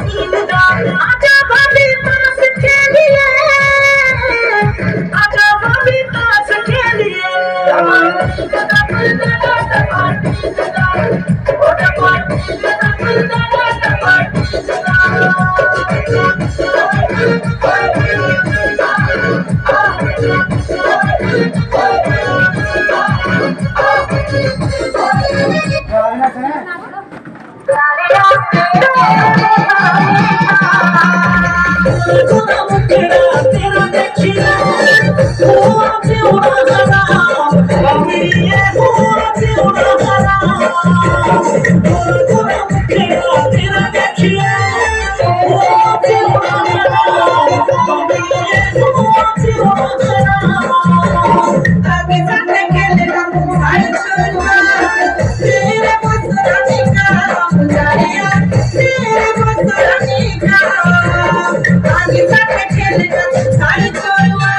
आजा भाभी ताश खेलिए, आजा भाभी ताश खेलिए। तेरा देखिए हुआ प्योरा हराम, ये हुआ प्योरा हराम। तेरा देखिए हुआ प्योरा हराम, ये हुआ प्योरा हराम। आगे जाके खेलेगा भाई छोरा, तेरे मुस्कुराने का मुजारिया, तेरे मुस्कुराने का। आगे जाके खेलेगा भाई छोरा,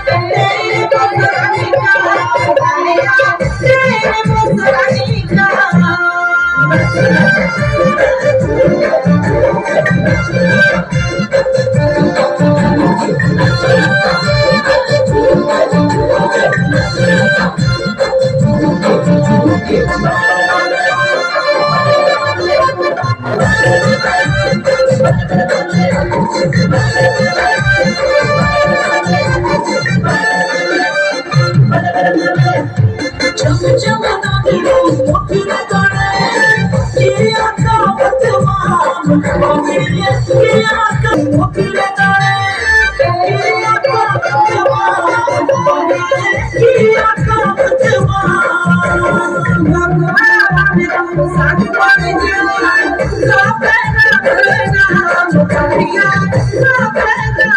तेरे मुस्कुराने का मुजारिया, तेरे मुस्कुराने का। चम चम नाती रो मुखिन करे, किया का बदमाम, ये किया का मुखिन करे, किया का बदमाम, किया का बदमाम। भगवान ने साथ पर जिया, सब करना मुखिया, सब करना।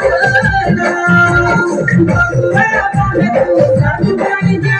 भगवान ने साथ पर जिया।